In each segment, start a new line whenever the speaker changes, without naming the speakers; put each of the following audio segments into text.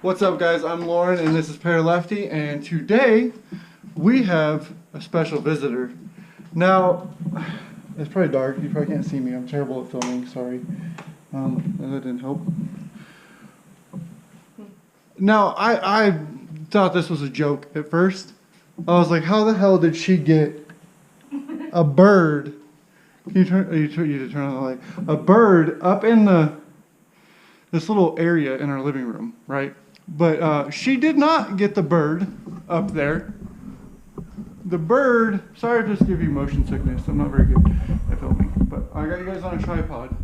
What's up, guys? I'm Lauren and this is Pair Lefty, and today we have a special visitor. Now, it's probably dark, you probably can't see me, I'm terrible at filming, sorry. That didn't help. Now, I thought this was a joke at first. I was like, how the hell did she get a bird? You turn on the light. A bird up in this little area in our living room, right? But she did not get the bird up there. The bird, sorry to just give you motion sickness. I'm not very good at filming, but I got you guys on a tripod.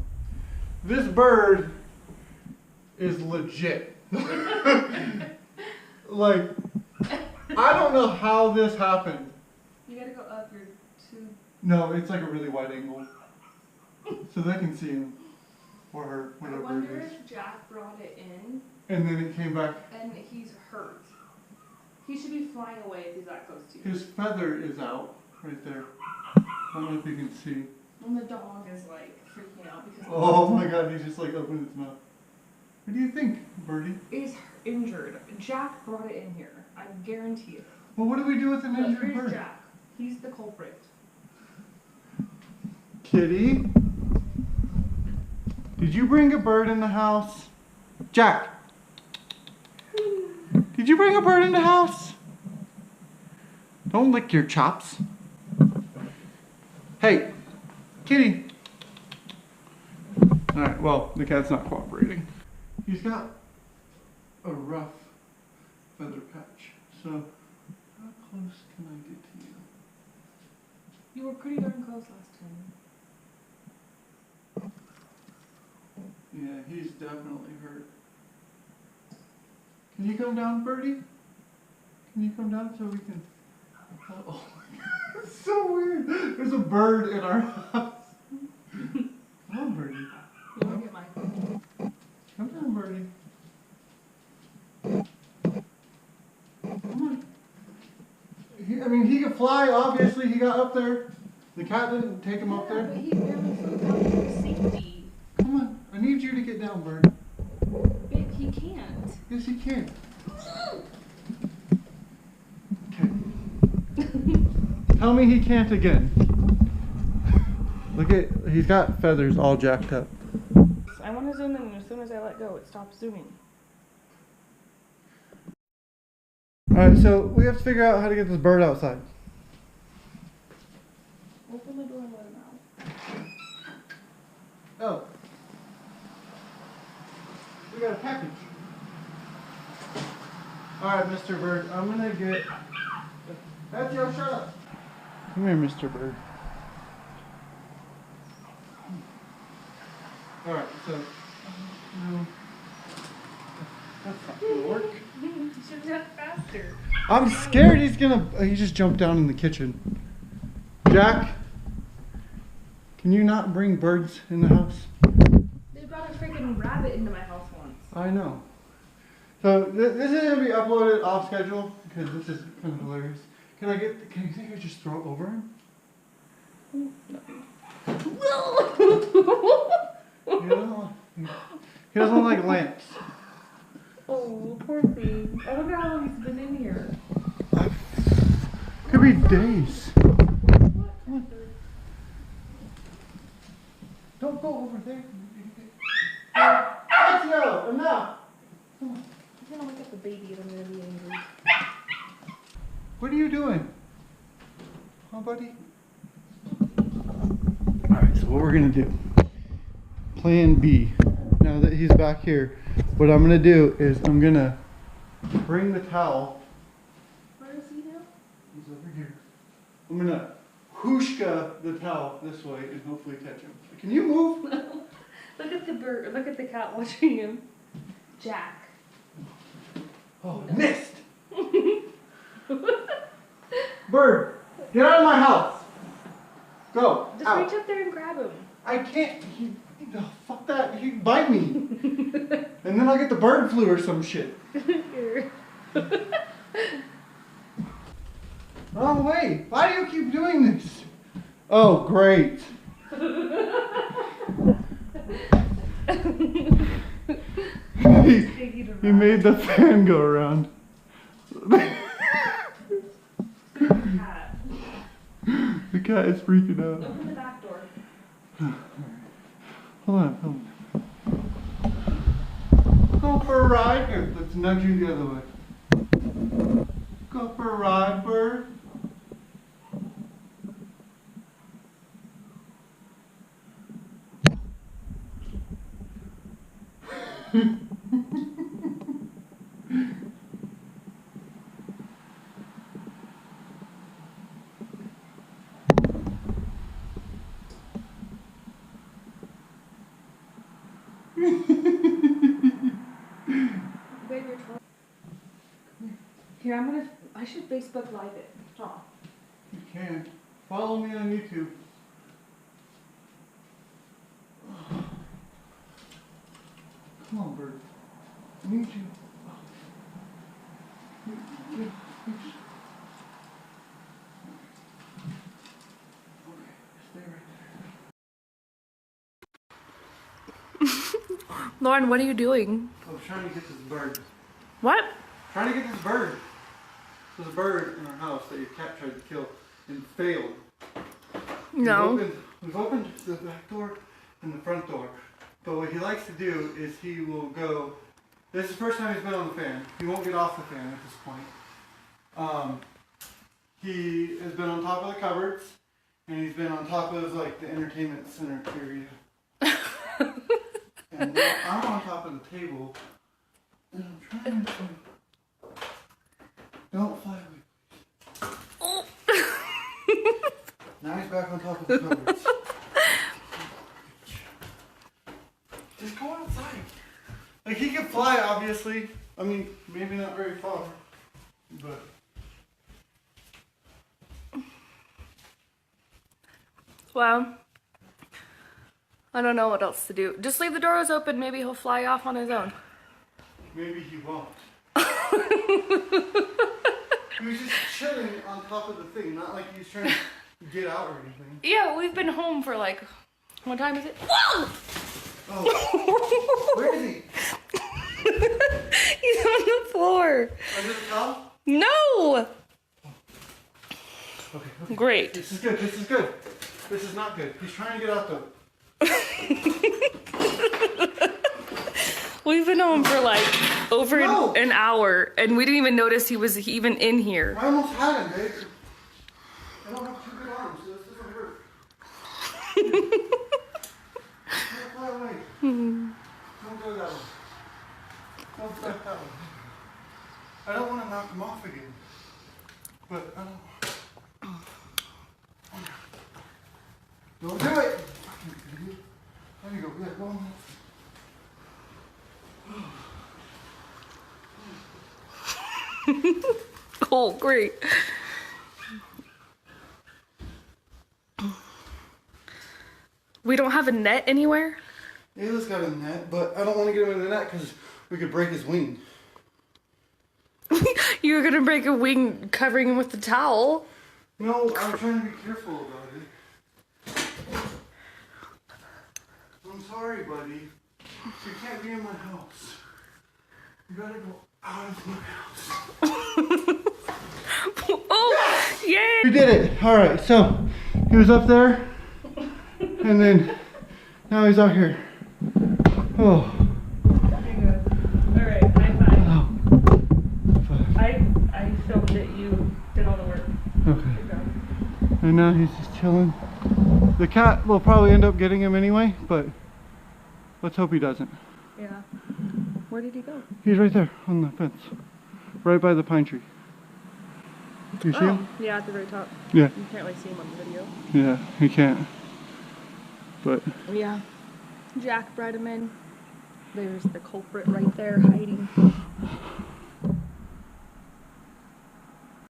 This bird is legit. Like, I don't know how this happened.
You gotta go up your tube.
No, it's like a really wide angle. So they can see him. Or her, whatever
I wonder
it is.
if Jack brought it in.
And then it came back.
And he's hurt. He should be flying away if he's that close to you.
His feather is out right there. I don't know if you can see.
And the dog is like freaking out because.
Oh my god, he just like opened his mouth. What do you think, Birdie?
He's injured. Jack brought it in here. I guarantee it.
Well, what do we do with an injured bird?
Jack. He's the culprit.
Kitty? Did you bring a bird in the house? Jack! Did you bring a bird in the house? Don't lick your chops. Hey, Kitty. Alright, well, the cat's not cooperating. He's got a rough feather patch, so how close can I get to you?
You were pretty darn close last time.
Yeah, he's definitely hurt. Can you come down, Birdie? Can you come down so we can... Oh my god, it's so weird. There's a bird in our house. Come on, Birdie.
You want to get my phone?
Come down, Birdie. Come on. I mean, he could fly, obviously. He got up there. The cat didn't take him up there.
But he barely flew down for safety.
Come on. I need you to get down, Bird.
Babe, he can't.
Yes, he can. Okay. Tell me he can't again. Look at, he's got feathers all jacked up.
I want to zoom in, and as soon as I let go, it stops zooming.
Alright, so we have to figure out how to get this bird outside.
Open the door and let him out.
Oh. We got a package. Alright, Mr. Bird, I'm gonna get... That's your shut up. Come here, Mr. Bird. Alright, so... No. That's not gonna work.
You should have done it faster.
I'm scared he's gonna... He just jumped down in the kitchen. Jack? Can you not bring birds in the house?
They brought a freaking rabbit into my house once.
I know. So this is gonna be uploaded off schedule because this is kind of hilarious. Can you think I just throw it over him? He doesn't like lamps.
Oh, poor thing. I wonder how long he's been in here.
Could be days.
What?
Come on. Don't go over there. Let's go. Enough.
He's gonna wake up the baby and I'm gonna be angry.
What are you doing? Huh, buddy? Alright, so what we're gonna do. Plan B. Now that he's back here, what I'm gonna do is I'm gonna bring the towel.
Where is he now?
He's over here. I'm gonna whooshka the towel this way and hopefully catch him. Can you move?
Look at the bird. Look at the cat watching him. Jack.
Oh, missed! Bird, get out of my house! Go,
Just
out.
reach up there and grab him.
I can't. Oh, fuck that. He can bite me. And then I'll get the bird flu or some shit.
Here.
Wrong way. Why do you keep doing this? Oh, great. he made the fan go around.
Cat.
The cat is freaking out.
Open the back door.
Hold on. Go for a ride. Here, let's nudge you the other way. Go for a ride, bird.
Here, I should Facebook Live it. Oh.
You can. Follow me on YouTube. Come on, bird. I need you. Okay, stay right there.
Lauren, what are you doing?
I was trying to get this bird.
What?
Trying to get this bird. There's a bird in our house that your cat tried to kill and failed.
No.
We've opened the back door and the front door. But what he likes to do is he will go. This is the first time he's been on the fan. He won't get off the fan at this point. He has been on top of the cupboards and he's been on top of like the entertainment center area. And now I'm on top of the table and I'm trying to. Don't fly away.
Oh.
Now he's back on top of the cupboards. Just go outside. Like he can fly, obviously. I mean, maybe not very far, but.
Well, I don't know what else to do. Just leave the doors open. Maybe he'll fly off on his own.
Maybe he won't. He was just chilling on top of the thing, not like he was trying to get out or anything.
Yeah, we've been home for like, what time is it? Whoa!
Oh, where is he?
He's on the floor.
Under the towel?
No!
Okay.
Great.
This is good. This is not good. He's trying to get out though.
We've been home for like over an hour, and we didn't even notice he was even in here.
I almost had him, babe. I don't have 2 good arms, so this doesn't hurt. Don't fly away. Don't go that way. Don't step that way. I don't want to knock him off again. But I don't. Don't do it! There you go. Good. One more.
Oh, great. We don't have a net anywhere?
Ayla's got a net, but I don't want to get him in the net because we could break his wing.
You were gonna break a wing covering him with the towel.
No, I'm trying to be careful about it. I'm sorry, buddy. You can't be in my house. You gotta go out of my house.
Oh, yay!
We did it. All right, so he was up there, and then now he's out here. Oh.
Okay, good. All right, high five.
Oh.
I filmed it. You did all the work.
Okay. And now he's just chilling. The cat will probably end up getting him anyway, but let's hope he doesn't.
Yeah. Where did he go?
He's right there on the fence, right by the pine tree. You see him?
Yeah, at the very top.
Yeah.
You can't really see him on the video.
Yeah, he can't. But
Yeah. Jack brought him in. There's the culprit right there hiding.